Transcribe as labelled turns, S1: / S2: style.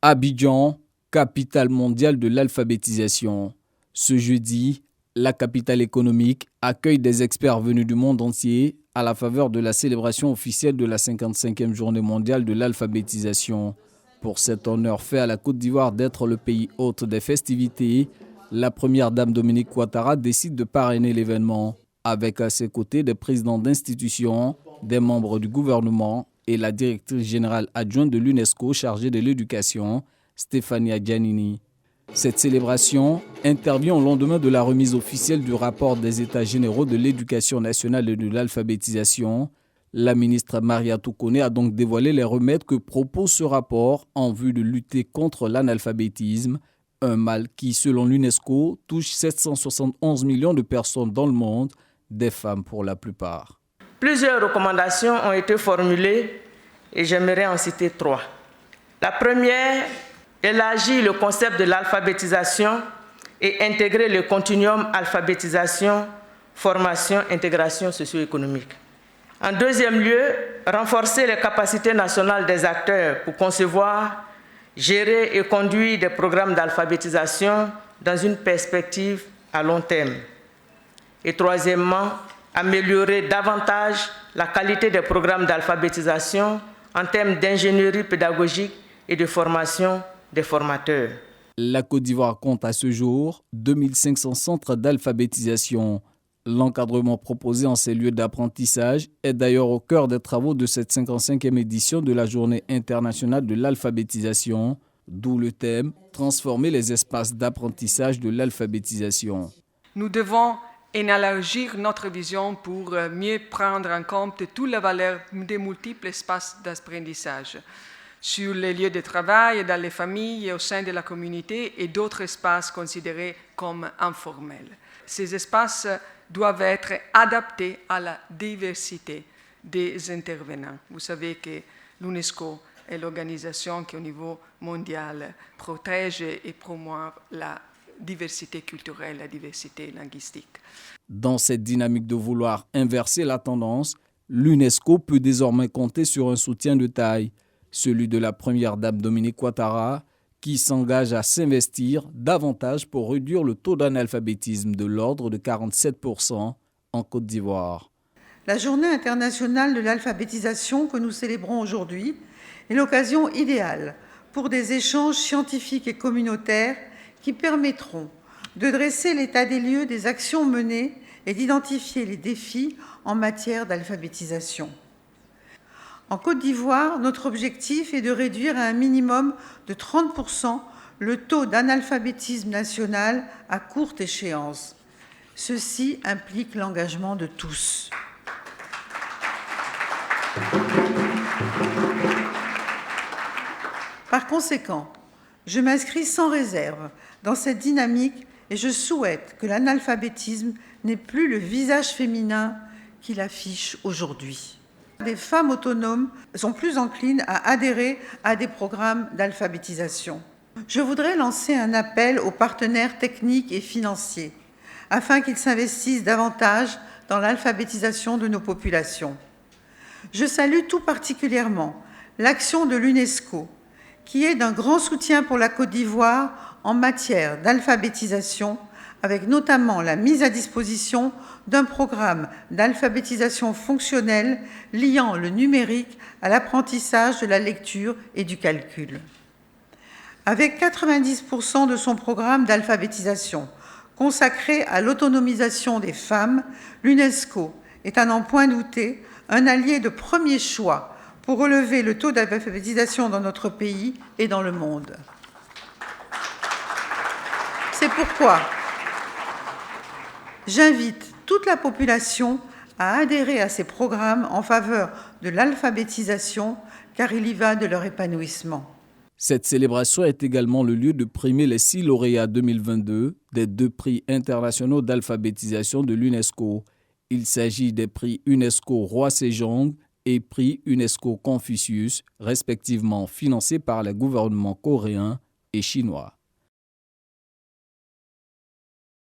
S1: Abidjan, capitale mondiale de l'alphabétisation. Ce jeudi, la capitale économique accueille des experts venus du monde entier à la faveur de la célébration officielle de la 55e journée mondiale de l'alphabétisation. Pour cet honneur fait à la Côte d'Ivoire d'être le pays hôte des festivités, la première dame Dominique Ouattara décide de parrainer l'événement, avec à ses côtés des présidents d'institutions, des membres du gouvernement et la directrice générale adjointe de l'UNESCO chargée de l'éducation, Stefania Giannini. Cette célébration intervient au lendemain de la remise officielle du rapport des États généraux de l'éducation nationale et de l'alphabétisation. La ministre Maria Toukone a donc dévoilé les remèdes que propose ce rapport en vue de lutter contre l'analphabétisme, un mal qui, selon l'UNESCO, touche 771 millions de personnes dans le monde, des femmes pour la plupart.
S2: Plusieurs recommandations ont été formulées et j'aimerais en citer 3. La première, élargir le concept de l'alphabétisation et intégrer le continuum alphabétisation, formation, intégration socio-économique. En deuxième lieu, renforcer les capacités nationales des acteurs pour concevoir, gérer et conduire des programmes d'alphabétisation dans une perspective à long terme. Et troisièmement, améliorer davantage la qualité des programmes d'alphabétisation en termes d'ingénierie pédagogique et de formation des formateurs.
S1: La Côte d'Ivoire compte à ce jour 2500 centres d'alphabétisation. L'encadrement proposé en ces lieux d'apprentissage est d'ailleurs au cœur des travaux de cette 55e édition de la Journée internationale de l'alphabétisation, d'où le thème « Transformer les espaces d'apprentissage de l'alphabétisation ».
S3: Nous devons élargir notre vision pour mieux prendre en compte toute la valeur des multiples espaces d'apprentissage sur les lieux de travail, dans les familles et au sein de la communauté et d'autres espaces considérés comme informels. Ces espaces doivent être adaptés à la diversité des intervenants. Vous savez que l'UNESCO est l'organisation qui, au niveau mondial, protège et promouvoir la diversité culturelle, la diversité linguistique.
S1: Dans cette dynamique de vouloir inverser la tendance, l'UNESCO peut désormais compter sur un soutien de taille, celui de la première dame Dominique Ouattara, qui s'engage à s'investir davantage pour réduire le taux d'analphabétisme de l'ordre de 47% en Côte d'Ivoire.
S4: La Journée internationale de l'alphabétisation que nous célébrons aujourd'hui est l'occasion idéale pour des échanges scientifiques et communautaires qui permettront de dresser l'état des lieux des actions menées et d'identifier les défis en matière d'alphabétisation. En Côte d'Ivoire, notre objectif est de réduire à un minimum de 30% le taux d'analphabétisme national à courte échéance. Ceci implique l'engagement de tous. Par conséquent, je m'inscris sans réserve dans cette dynamique et je souhaite que l'analphabétisme n'ait plus le visage féminin qu'il affiche aujourd'hui. Des femmes autonomes sont plus enclines à adhérer à des programmes d'alphabétisation. Je voudrais lancer un appel aux partenaires techniques et financiers afin qu'ils s'investissent davantage dans l'alphabétisation de nos populations. Je salue tout particulièrement l'action de l'UNESCO, qui est d'un grand soutien pour la Côte d'Ivoire en matière d'alphabétisation, avec notamment la mise à disposition d'un programme d'alphabétisation fonctionnelle liant le numérique à l'apprentissage de la lecture et du calcul. Avec 90% de son programme d'alphabétisation consacré à l'autonomisation des femmes, l'UNESCO est à n'en point douter un allié de premier choix pour relever le taux d'alphabétisation dans notre pays et dans le monde. C'est pourquoi j'invite toute la population à adhérer à ces programmes en faveur de l'alphabétisation, car il y va de leur épanouissement.
S1: Cette célébration est également le lieu de primer les 6 lauréats 2022 des 2 prix internationaux d'alphabétisation de l'UNESCO. Il s'agit des prix UNESCO Roi Sejong et prix UNESCO Confucius, respectivement financés par les gouvernements coréens et chinois.